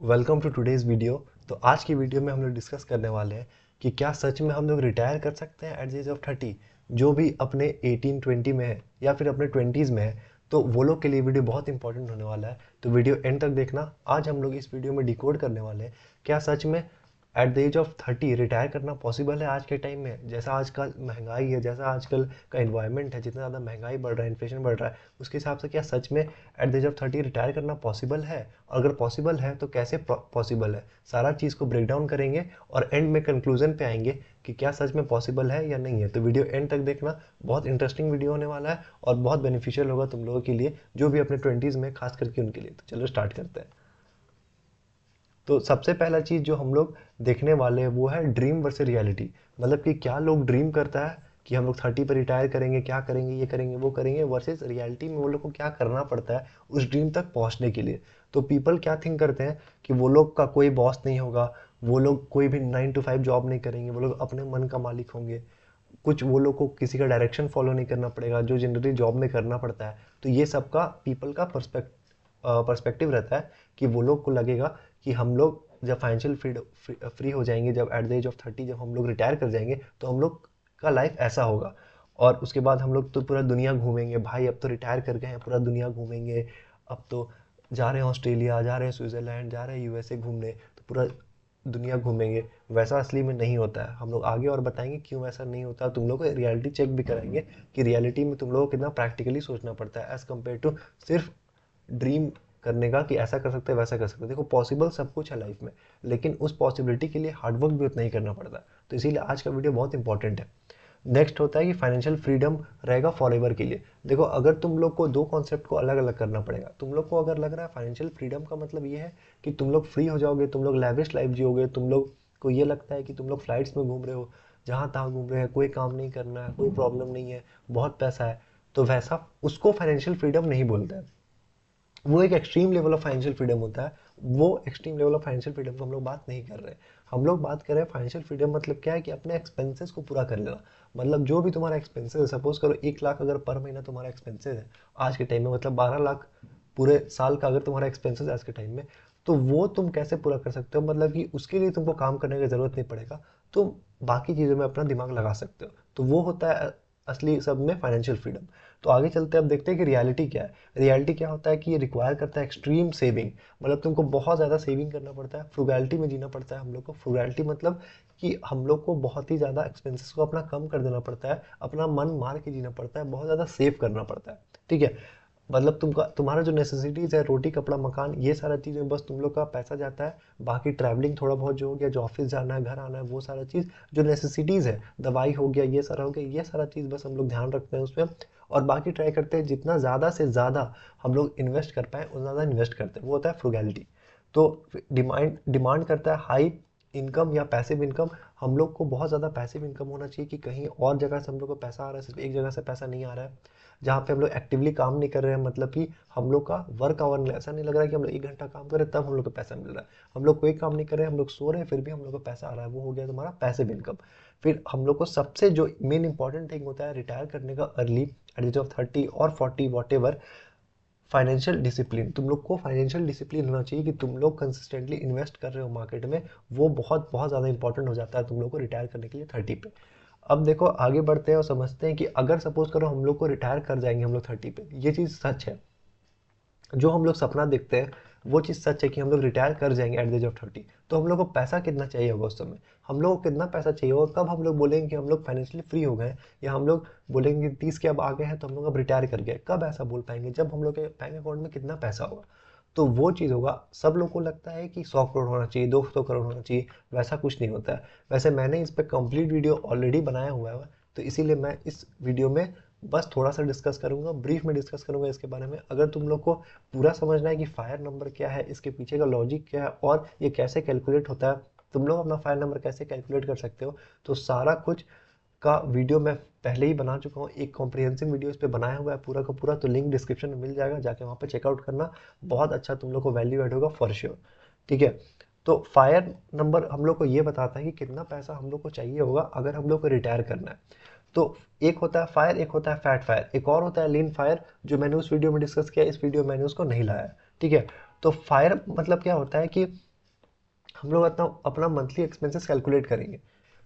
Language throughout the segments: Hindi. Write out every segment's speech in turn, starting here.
Welcome to today's video. तो आज की वीडियो में हम लोग डिस्कस करने वाले हैं कि क्या सच में हम लोग रिटायर कर सकते हैं एट द एज ऑफ 30। जो भी अपने 18-20 में है या फिर अपने 20s में है, तो वो लोग के लिए वीडियो बहुत इंपॉर्टेंट होने वाला है। तो वीडियो एंड तक देखना। आज हम लोग इस वीडियो में डिकोड करने वाले हैं क्या सच में at the age of 30 retire करना पॉसिबल है आज के टाइम में। जैसा आजकल महंगाई है, जैसा आजकल का इन्वायरमेंट है, जितना ज़्यादा महंगाई बढ़ रहा है, इन्फ्लेशन बढ़ रहा है, उसके हिसाब से क्या सच में at the age of 30 retire करना पॉसिबल है। और अगर पॉसिबल है तो कैसे पॉसिबल है, सारा चीज़ को ब्रेक डाउन करेंगे और एंड में कंक्लूजन पे आएंगे कि क्या सच में पॉसिबल है या नहीं है। तो वीडियो एंड तक देखना, बहुत इंटरेस्टिंग वीडियो होने वाला है और बहुत बेनिफिशियल होगा तुम लोगों के लिए जो भी अपने 20s में, खास करके उनके लिए। तो चलो स्टार्ट करते हैं। तो सबसे पहला चीज़ जो हम लोग देखने वाले हैं वो है ड्रीम वर्सेस रियलिटी। मतलब कि क्या लोग ड्रीम करता है कि हम लोग 30 पर रिटायर करेंगे, क्या करेंगे, ये करेंगे, वो करेंगे, वर्सेस रियलिटी में वो लोग को क्या करना पड़ता है उस ड्रीम तक पहुंचने के लिए। तो पीपल क्या थिंक करते हैं कि वो लोग का कोई बॉस नहीं होगा, वो लोग कोई भी 9 to 5 जॉब नहीं करेंगे, वो लोग अपने मन का मालिक होंगे, कुछ वो लोग को किसी का डायरेक्शन फॉलो नहीं करना पड़ेगा जो जनरली जॉब में करना पड़ता है। तो ये सबका पीपल का पर्सपेक्टिव रहता है कि वो लोग को लगेगा कि हम लोग जब फाइनेंशियल फ्री हो जाएंगे, जब एट द एज ऑफ 30 जब हम लोग रिटायर कर जाएंगे, तो हम लोग का लाइफ ऐसा होगा। और उसके बाद हम लोग तो पूरा दुनिया घूमेंगे भाई। अब तो रिटायर कर गए हैं, पूरा दुनिया घूमेंगे। अब तो जा रहे हैं ऑस्ट्रेलिया, जा रहे हैं स्विट्ज़रलैंड, जा रहे हैं यूएसए घूमने, तो पूरा दुनिया घूमेंगे। वैसा असली में नहीं होता है। हम लोग आगे और बताएंगे क्यों वैसा नहीं होता। तुम लोग को रियलिटी चेक भी कराएंगे कि रियलिटी में तुम लोगों को कितना प्रैक्टिकली सोचना पड़ता है एज कम्पेयर टू सिर्फ ड्रीम करने का कि ऐसा कर सकते हैं, वैसा कर सकते हैं। देखो, पॉसिबल सब कुछ है लाइफ में, लेकिन उस पॉसिबिलिटी के लिए हार्डवर्क भी उतना ही करना पड़ता है। तो इसीलिए आज का वीडियो बहुत इंपॉर्टेंट है। नेक्स्ट होता है कि फाइनेंशियल फ्रीडम रहेगा फॉरएवर के लिए। देखो, अगर तुम लोग को दो कॉन्सेप्ट को अलग अलग करना पड़ेगा। तुम लोग को अगर लग रहा है फाइनेंशियल फ्रीडम का मतलब ये है कि तुम लोग फ्री हो जाओगे, तुम लोग लैविश लाइफ जियोगे, तुम लोग को ये लगता है कि तुम लोग फ्लाइट्स में घूम रहे हो, जहाँ तहाँ घूम रहे हैं, कोई काम नहीं करना है, कोई प्रॉब्लम नहीं है, बहुत पैसा है, तो वैसा उसको फाइनेंशियल फ्रीडम नहीं बोलता है। वो एक extreme level of financial freedom होता है। वो extreme level of financial freedom को हम लोग बात नहीं कर रहे हैं। हम लोग बात कर रहे हैं फाइनेंशियल फ्रीडम मतलब क्या है कि अपने एक्सपेंसेस को पूरा कर लेना। मतलब जो भी तुम्हारा एक्सपेंसेस है, सपोज करो 1 लाख अगर पर महीना तुम्हारा एक्सपेंसेस है आज के टाइम में, मतलब 12 लाख पूरे साल का अगर तुम्हारा एक्सपेंसेस है आज के टाइम में, तो वो तुम कैसे पूरा कर सकते हो। मतलब कि उसके लिए तुमको काम करने की ज़रूरत नहीं पड़ेगा, तुम बाकी चीज़ों में अपना दिमाग लगा सकते हो। तो वो होता है असली सब में फाइनेंशियल फ्रीडम। तो आगे चलते हैं, अब देखते हैं कि रियलिटी क्या है। रियलिटी क्या होता है कि ये रिक्वायर करता है एक्सट्रीम सेविंग। मतलब तुमको बहुत ज़्यादा सेविंग करना पड़ता है, फ्रुगैलिटी में जीना पड़ता है हम लोग को। फ्रुगैलिटी मतलब कि हम लोग को बहुत ही ज़्यादा एक्सपेंसेस को अपना कम कर देना पड़ता है, अपना मन मार के जीना पड़ता है, बहुत ज़्यादा सेव करना पड़ता है। ठीक है। मतलब तुम्हारा जो नेसेसिटीज़ है, रोटी कपड़ा मकान, ये सारा चीज़ें बस तुम लोग का पैसा जाता है। बाकी ट्रैवलिंग थोड़ा बहुत जो हो गया, जो ऑफिस जाना है, घर आना है, वो सारा चीज़ जो नेसेसिटीज़ है, दवाई हो गया, ये सारा हो गया, ये सारा चीज़ बस हम लोग ध्यान रखते हैं उसमें। और बाकी ट्राई करते हैं जितना ज़्यादा से ज़्यादा हम लोग इन्वेस्ट कर पाएँ उतना ज़्यादा इन्वेस्ट करते हैं। वो होता है फ्रुगैलिटी। तो डिमांड डिमांड करता है हाई इनकम या पैसिव इनकम। हम लोग को बहुत ज़्यादा पैसिव इनकम होना चाहिए कि कहीं और जगह से हम लोग को पैसा आ रहा है, सिर्फ एक जगह से पैसा नहीं आ रहा है जहाँ पे हम लोग एक्टिवली काम नहीं कर रहे हैं। मतलब कि हम लोग का वर्क आवर ऐसा नहीं लग रहा है कि हम लोग 1 घंटा काम कर रहे हैं तब हम लोग को पैसा मिल रहा है। हम लोग कोई काम नहीं कर रहे हैं, हम लोग सो रहे हैं, फिर भी हम लोग को पैसा आ रहा है। वो हो गया तुम्हारा पैसिव इनकम। फिर हम लोग को सबसे जो मेन इंपॉर्टेंट थिंग होता है रिटायर करने का अर्ली एट एज ऑफ 30 और 40 वॉट एवर, फाइनेंशियल डिसिप्लिन। तुम लोग को फाइनेंशियल डिसिप्लिन होना चाहिए कि तुम लोग कंसिस्टेंटली इन्वेस्ट कर रहे हो मार्केट में। वो बहुत बहुत ज़्यादा इंपॉर्टेंट हो जाता है तुम लोग को रिटायर करने के लिए 30 पे। अब देखो, आगे बढ़ते हैं और समझते हैं कि अगर सपोज करो हम लोग को रिटायर कर जाएंगे हम लोग 30 पे, ये चीज़ सच है। जो हम लोग सपना देखते हैं वो चीज़ सच है कि हम लोग रिटायर कर जाएंगे एट द एज ऑफ 30। तो हम लोग को पैसा कितना चाहिए होगा उस समय, हम लोग को कितना पैसा चाहिए होगा, कब हम लोग बोलेंगे कि हम लोग फाइनेंशियली फ्री हो गए, या हम लोग बोलेंगे 30 के अब आ गए हैं तो हम लोग अब रिटायर कर गए। कब ऐसा बोल पाएंगे, जब हम लोग के बैंक अकाउंट में कितना पैसा होगा। तो वो चीज़ होगा। सब लोग को लगता है कि 100 करोड़ होना चाहिए, 200 करोड़ होना चाहिए। वैसा कुछ नहीं होता है। वैसे मैंने इस पर कंप्लीट वीडियो ऑलरेडी बनाया हुआ है, तो इसीलिए मैं इस वीडियो में बस थोड़ा सा डिस्कस करूंगा, ब्रीफ में डिस्कस करूंगा इसके बारे में। अगर तुम लोग को पूरा समझना है कि फायर नंबर क्या है, इसके पीछे का लॉजिक क्या है और ये कैसे कैलकुलेट होता है, तुम लोग अपना फायर नंबर कैसे कैलकुलेट कर सकते हो, तो सारा कुछ का वीडियो मैं पहले ही बना चुका हूँ। एक कॉम्प्रिहेंसिव वीडियो इस पे बनाया हुआ है पूरा का पूरा। तो लिंक डिस्क्रिप्शन में मिल जाएगा, जाके वहाँ पे चेकआउट करना। बहुत अच्छा तुम लोग को वैल्यू ऐड होगा फॉर श्योर। ठीक है। तो फायर नंबर हम लोग को ये बताता है कि कितना पैसा हम लोग को चाहिए होगा अगर हम लोग को रिटायर करना है। तो एक होता है फायर, एक होता है फैट फायर, एक और होता है लीन फायर, जो मैंने उस वीडियो में डिस्कस किया, इस वीडियो में मैंने उसको नहीं लाया। ठीक है। तो फायर मतलब क्या होता है कि हम लोग अपना अपना मंथली एक्सपेंसेस कैलकुलेट करेंगे।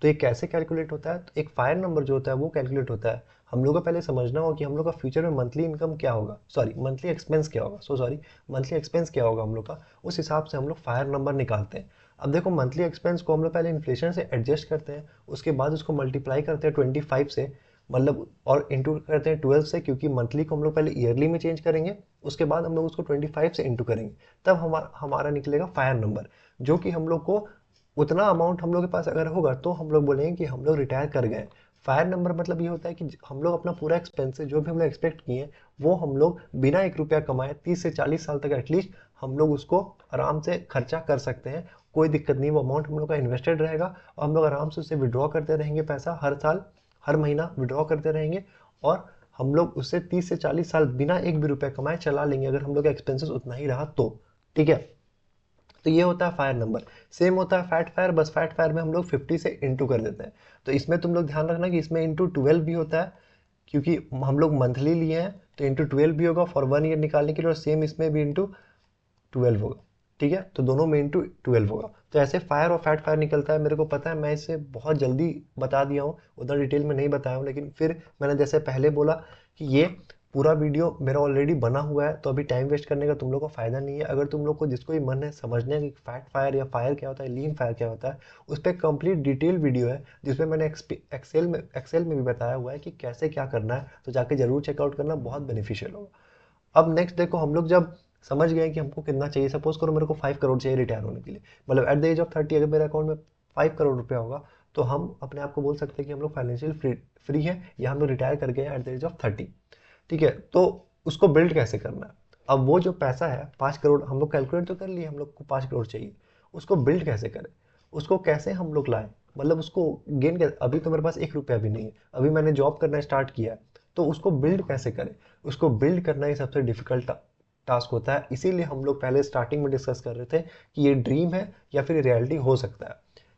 तो ये कैसे कैलकुलेट होता है? तो एक फायर नंबर जो होता है वो कैलकुलेट होता है। हम लोग को पहले समझना होगा कि हम लोग का फ्यूचर में मंथली इनकम क्या होगा, सॉरी मंथली एक्सपेंस क्या होगा, सॉरी मंथली एक्सपेंस क्या होगा हम लोग का। उस हिसाब से हम लोग फायर नंबर निकालते हैं। अब देखो मंथली एक्सपेंस को हम लोग पहले इन्फ्लेशन से एडजस्ट करते हैं, उसके बाद उसको मल्टीप्लाई करते हैं 25 से, मतलब और इंटू करते हैं 12 से, क्योंकि मंथली को हम लोग पहले ईयरली में चेंज करेंगे, उसके बाद हम लोग उसको 25 से इंटू करेंगे, तब हमारा हमारा निकलेगा फायर नंबर, जो कि हम लोग को उतना अमाउंट हम लोग के पास अगर होगा तो हम लोग बोलेंगे कि हम लोग रिटायर कर गए। फायर नंबर मतलब ये होता है कि हम लोग अपना पूरा एक्सपेंसेस जो भी हम लोग एक्सपेक्ट किए वो हम लोग बिना 1 रुपया कमाए 30 से 40 साल तक एटलीस्ट हम लोग उसको आराम से खर्चा कर सकते हैं। कोई दिक्कत नहीं, वो अमाउंट हम लोग का इन्वेस्टेड रहेगा और हम लोग आराम से उससे विड्रॉ करते रहेंगे पैसा, हर साल हर महीना विड्रॉ करते रहेंगे, और हम लोग उससे 30 से 40 साल बिना एक भी रुपया कमाए चला लेंगे, अगर हम लोग का एक्सपेंसेस उतना ही रहा तो। ठीक है, तो ये होता है फायर नंबर। सेम होता है फैट फायर, बस फैट फायर में हम लोग 50 से इंटू कर देते हैं। तो इसमें तुम लोग ध्यान रखना कि इसमें इंटू 12 भी होता है, क्योंकि हम लोग मंथली लिए हैं तो इंटू 12 भी होगा फॉर 1 ईयर निकालने के लिए, और सेम इसमें भी इंटू 12 होगा। ठीक है, तो दोनों में इंटू 12 होगा। तो ऐसे फायर और फैट फायर निकलता है। मेरे को पता है मैं इसे बहुत जल्दी बता दिया हूँ, उतना डिटेल में नहीं बताया हूँ, लेकिन फिर मैंने जैसे पहले बोला कि ये पूरा वीडियो मेरा ऑलरेडी बना हुआ है, तो अभी टाइम वेस्ट करने का तुम लोग को फायदा नहीं है। अगर तुम लोग को जिसको भी मन है समझने कि फैट फायर या फायर क्या होता है, लीन फायर क्या होता है, उस पर कंप्लीट डिटेल वीडियो है जिसमें मैंने एक्सेल में भी बताया हुआ है कि कैसे क्या करना है, तो जाके जरूर चेकआउट करना, बहुत बेनिफिशियल होगा। अब नेक्स्ट देखो, हम लोग जब समझ गए कि हमको कितना चाहिए, सपोज करो मेरे को 5 करोड़ चाहिए रिटायर होने के लिए, मतलब एट द एज ऑफ 30 अगर मेरे अकाउंट में 5 करोड़ रुपया होगा, तो हम अपने आप को बोल सकते हैं कि हम लोग फाइनेंशियल फ्री है, या हम लोग रिटायर कर गए हैं एट द एज ऑफ 30। ठीक है, तो उसको बिल्ड कैसे करना है? अब वो जो पैसा है 5 करोड़ हम लोग कैलकुलेट तो कर लिए, हम लोग को 5 करोड़ चाहिए, उसको बिल्ड कैसे करें, उसको कैसे हम लोग लाएं, मतलब उसको गेन कैसे? अभी तो मेरे पास 1 रुपया भी नहीं है, अभी मैंने जॉब करना स्टार्ट किया है, तो उसको बिल्ड कैसे करें? उसको बिल्ड करना ही सबसे डिफिकल्ट टास्क होता है। इसीलिए हम लोग पहले स्टार्टिंग में डिस्कस कर रहे थे कि ये ड्रीम है या फिर रियलिटी हो सकता है,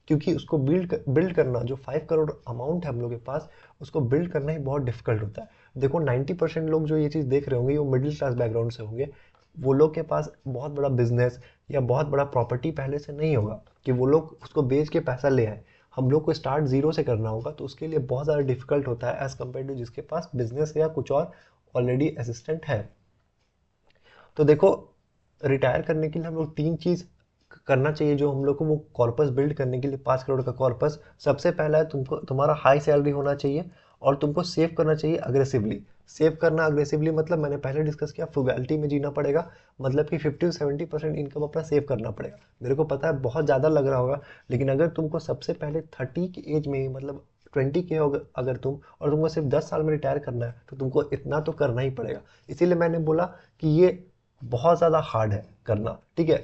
क्योंकि उसको बिल्ड करना, जो 5 करोड़ अमाउंट है हम लोग के पास, उसको बिल्ड करना ही बहुत डिफिकल्ट होता है। देखो 90% लोग जो ये चीज़ देख रहे होंगे वो मिडिल क्लास बैकग्राउंड से होंगे, वो लोग के पास बहुत बड़ा बिजनेस या बहुत बड़ा प्रॉपर्टी पहले से नहीं होगा कि वो लोग उसको बेच के पैसा ले आए। हम लोग को स्टार्ट जीरो से करना होगा, तो उसके लिए बहुत ज़्यादा डिफिकल्ट होता है एज कम्पेयर टू जिसके पास बिजनेस या कुछ और ऑलरेडी असिस्टेंट है। तो देखो, रिटायर करने के लिए हम लोग 3 चीज़ करना चाहिए जो हम लोग को, वो कॉर्पस बिल्ड करने के लिए 5 करोड़ का कॉर्पस। सबसे पहला है तुमको तुम्हारा हाई सैलरी होना चाहिए, और तुमको सेव करना चाहिए अग्रेसिवली। सेव करना अग्रेसिवली मतलब मैंने पहले डिस्कस किया, फ्रुगैलिटी में जीना पड़ेगा, मतलब कि 50 से 70% इनकम अपना सेव करना पड़ेगा। मेरे को पता है बहुत ज़्यादा लग रहा होगा, लेकिन अगर तुमको सबसे पहले 30 की एज में ही, मतलब 20 के हो अगर तुम, और तुमको सिर्फ 10 साल में रिटायर करना है, तो तुमको इतना तो करना ही पड़ेगा। इसीलिए मैंने बोला कि ये बहुत ज़्यादा हार्ड है करना। ठीक है,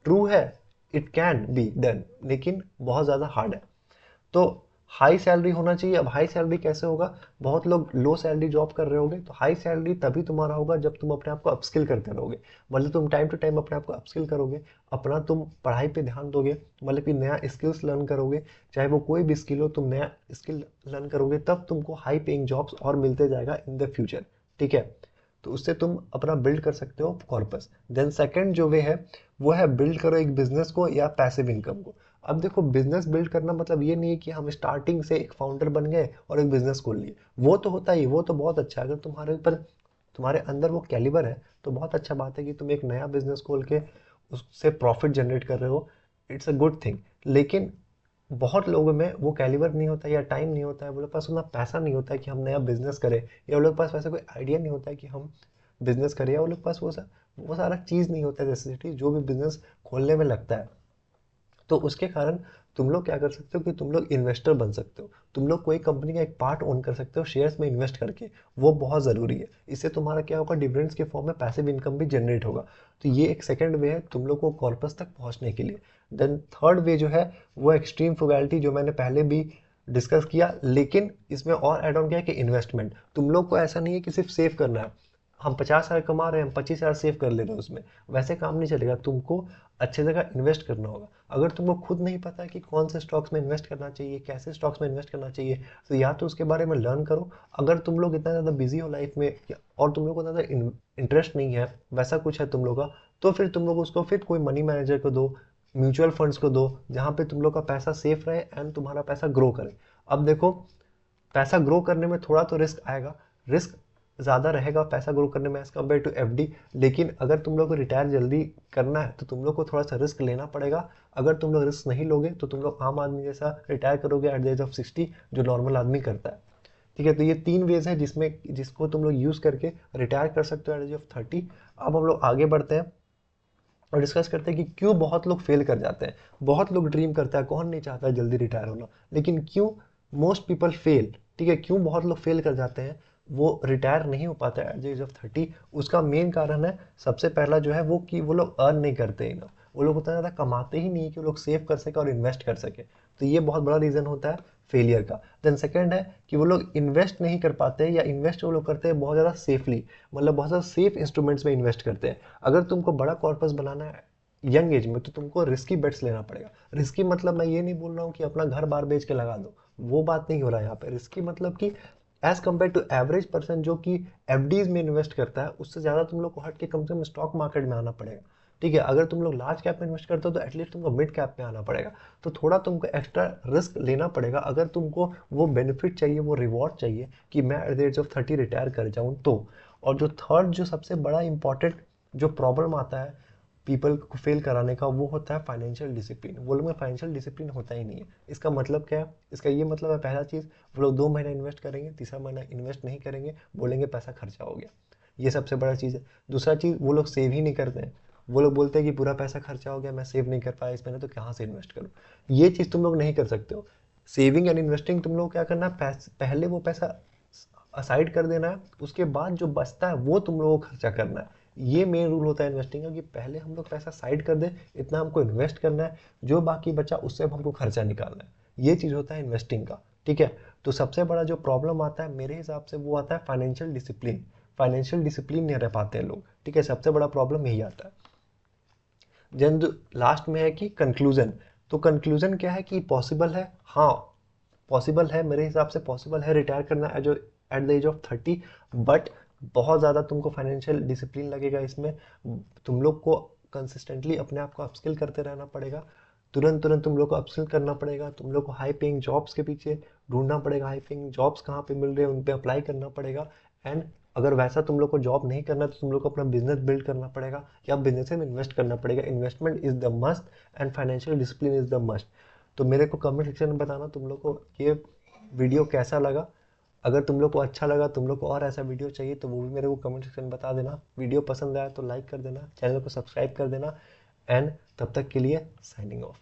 ट्रू है, इट कैन बी डन, लेकिन बहुत ज़्यादा हार्ड है। तो हाई सैलरी होना चाहिए। अब हाई सैलरी कैसे होगा? बहुत लोग लो सैलरी जॉब कर रहे होंगे, तो हाई सैलरी तभी तुम्हारा होगा जब तुम अपने आप को अपस्किल करते रहोगे, मतलब तुम टाइम टू टाइम अपने आप को अपस्किल करोगे, अपना तुम पढ़ाई पे ध्यान दोगे, मतलब कि नया स्किल्स लर्न करोगे, चाहे वो कोई भी स्किल हो, तुम नया स्किल लर्न करोगे, तब तुमको हाई पेइंग जॉब्स और मिलते जाएगा इन द फ्यूचर। ठीक है, तो उससे तुम अपना बिल्ड कर सकते हो कॉर्पस। देन सेकंड जो वे है वो है बिल्ड करो एक बिजनेस को या पैसिव इनकम को। अब देखो, बिजनेस बिल्ड करना मतलब ये नहीं है कि हम स्टार्टिंग से एक फाउंडर बन गए और एक बिजनेस खोल लिए। वो तो होता ही, वो तो बहुत अच्छा है, अगर तुम्हारे ऊपर तुम्हारे अंदर वो कैलिबर है तो बहुत अच्छा बात है कि तुम एक नया बिजनेस खोल के उससे प्रॉफिट जनरेट कर रहे हो, इट्स अ गुड थिंग। लेकिन बहुत लोगों में वो कैलिबर नहीं होता, या टाइम नहीं होता है, वो लोग के पास उतना पैसा नहीं होता है कि हम नया बिजनेस करें, या वो लोग के पास वैसा कोई आइडिया नहीं होता है कि हम बिजनेस करें, या वो लोग के पास वो सारा चीज़ नहीं होता है नेसेसिटी जो भी बिजनेस खोलने में लगता है। तो उसके कारण तुम लोग क्या कर सकते हो कि तुम लोग इन्वेस्टर बन सकते हो, तुम लोग कोई कंपनी का एक पार्ट ओन कर सकते हो शेयर्स में इन्वेस्ट करके। वो बहुत ज़रूरी है, इससे तुम्हारा क्या होगा, डिविडेंड्स के फॉर्म में पैसिव इनकम भी जनरेट होगा। तो ये एक सेकंड वे है तुम लोग को कॉर्पस तक पहुंचने के लिए। देन थर्ड वे जो है वो एक्सट्रीम फ्रुगैलिटी, जो मैंने पहले भी डिस्कस किया, लेकिन इसमें और एड ऑन किया है कि इन्वेस्टमेंट। तुम लोग को ऐसा नहीं है कि सिर्फ सेव करना है, हम 50,000 कमा रहे हैं, हम 25,000 सेव कर ले रहे हैं उसमें, वैसे काम नहीं चलेगा। तुमको अच्छे जगह इन्वेस्ट करना होगा। अगर तुमको खुद नहीं पता है कि कौन से स्टॉक्स में इन्वेस्ट करना चाहिए, कैसे स्टॉक्स में इन्वेस्ट करना चाहिए, तो या तो उसके बारे में लर्न करो। अगर तुम लोग इतना ज़्यादा बिजी हो लाइफ में, और तुम लोग को ज़्यादा इंटरेस्ट नहीं है, वैसा कुछ है तुम लोग का, तो फिर तुम लोग उसको फिर कोई मनी मैनेजर को दो, म्यूचुअल फंड्स को दो जहाँ पे तुम लोग का पैसा सेफ रहे एंड तुम्हारा पैसा ग्रो करे। अब देखो, पैसा ग्रो करने में थोड़ा तो रिस्क आएगा, रिस्क ज़्यादा रहेगा पैसा ग्रो करने में एज कम्पेयर टू एफडी। लेकिन अगर तुम लोग को रिटायर जल्दी करना है तो तुम लोग को थोड़ा सा रिस्क लेना पड़ेगा। अगर तुम लोग रिस्क नहीं लोगे तो तुम लोग आम आदमी जैसा रिटायर करोगे एट द एज ऑफ 60, जो नॉर्मल आदमी करता है। ठीक है, तो ये 3 वेज है जिसको तुम लोग यूज़ करके रिटायर कर सकते हो एट द एज ऑफ 30। अब हम लोग आगे बढ़ते हैं और डिस्कस करते हैं कि क्यों बहुत लोग फेल कर जाते हैं। बहुत लोग ड्रीम करता है, कौन नहीं चाहता है जल्दी रिटायर होना, लेकिन क्यों मोस्ट पीपल फेल। ठीक है, क्यों बहुत लोग फेल कर जाते हैं, वो रिटायर नहीं हो पाता है एट द एज ऑफ 30। उसका मेन कारण है, सबसे पहला जो है वो कि वो लोग अर्न नहीं करते इनफ, वो लोग उतना ज़्यादा कमाते ही नहीं है कि वो लोग सेव कर सके और इन्वेस्ट कर सके। तो ये बहुत बड़ा रीज़न होता है फेलियर का। देन सेकंड है कि वो लोग इन्वेस्ट नहीं कर पाते, या इन्वेस्ट वो लोग करते हैं बहुत ज़्यादा सेफली, मतलब बहुत ज़्यादा सेफ इंस्ट्रूमेंट्स में इन्वेस्ट करते हैं। अगर तुमको बड़ा कॉर्पस बनाना है यंग एज में तो तुमको रिस्की बेट्स लेना पड़ेगा। रिस्की मतलब मैं ये नहीं बोल रहा हूँ कि अपना घर बार बेच के लगा दो, वो बात नहीं हो रहा है यहाँ पे। रिस्की मतलब कि as compare to average person जो कि एफडीज में इन्वेस्ट करता है, उससे ज़्यादा तुम लोग को हट के कम से कम स्टॉक मार्केट में आना पड़ेगा। ठीक है, अगर तुम लोग लार्ज कैप में इन्वेस्ट करते हो तो एटलीस्ट तुमको मिड कैप में आना पड़ेगा। तो थोड़ा तुमको एक्स्ट्रा रिस्क लेना पड़ेगा अगर तुमको वो बेनिफिट चाहिए, वो रिवॉर्ड चाहिए कि मैं at the age of 30 retire कर जाऊँ तो। और जो थर्ड, जो सबसे बड़ा इंपॉर्टेंट जो प्रॉब्लम आता है पीपल को फेल कराने का, वो होता है फाइनेंशियल डिसिप्लिन। वो लोग में फाइनेंशियल डिसिप्लिन होता ही नहीं है। इसका मतलब क्या है, इसका ये मतलब है, पहला चीज़, वो लोग 2 महीना इन्वेस्ट करेंगे, तीसरा महीना इन्वेस्ट नहीं करेंगे, बोलेंगे पैसा खर्चा हो गया। ये सबसे बड़ा चीज़ है। दूसरा चीज़, वो लोग सेव ही नहीं करते हैं। वो लोग बोलते हैं कि पूरा पैसा खर्चा हो गया, मैं सेव नहीं कर पाया इस महीने, तो कहाँ से इन्वेस्ट करूँ। ये चीज़ तुम लोग नहीं कर सकते हो। सेविंग एंड इन्वेस्टिंग तुम लोग क्या करना है, पहले वो पैसा असाइड कर देना है, उसके बाद जो बचता है वो तुम लोगों को खर्चा करना है। ये मेन रूल होता है इन्वेस्टिंग का, कि पहले हम लोग पैसा साइड कर दें, इतना हमको इन्वेस्ट करना है, जो बाकी बचा उससे अब हमको खर्चा निकालना है। ये चीज़ होता है इन्वेस्टिंग का। ठीक है, तो सबसे बड़ा जो प्रॉब्लम आता है मेरे हिसाब से वो आता है फाइनेंशियल डिसिप्लिन। फाइनेंशियल डिसिप्लिन नहीं रह पाते हैं लोग। ठीक है, सबसे बड़ा प्रॉब्लम यही आता है। देन लास्ट में है कि कंक्लूजन। तो कंक्लूजन क्या है कि पॉसिबल है, हाँ पॉसिबल है, मेरे हिसाब से पॉसिबल है रिटायर करना जो at the age of 30। But बहुत ज़्यादा तुमको फाइनेंशियल डिसिप्लिन लगेगा इसमें। तुम लोग को कंसिस्टेंटली अपने आप को अपस्किल करते रहना पड़ेगा। तुरंत तुरंत तुम लोग को अपस्किल करना पड़ेगा। तुम लोग को हाई पेइंग जॉब्स के पीछे ढूंढना पड़ेगा, हाई पेइंग जॉब्स कहाँ पे मिल रहे हैं उन पे अप्लाई करना पड़ेगा। एंड अगर वैसा तुम लोग को जॉब नहीं करना तो तुम लोग को अपना बिजनेस बिल्ड करना पड़ेगा, या बिजनेस में इन्वेस्ट करना पड़ेगा। Investment is the must and financial discipline is the must. तो मेरे को कमेंट सेक्शन में बताना तुम लोग को ये वीडियो कैसा लगा। अगर तुम लोग को अच्छा लगा, तुम लोग को और ऐसा वीडियो चाहिए, तो वो भी मेरे को कमेंट सेक्शन में बता देना। वीडियो पसंद आया तो लाइक कर देना, चैनल को सब्सक्राइब कर देना। एंड तब तक के लिए साइनिंग ऑफ।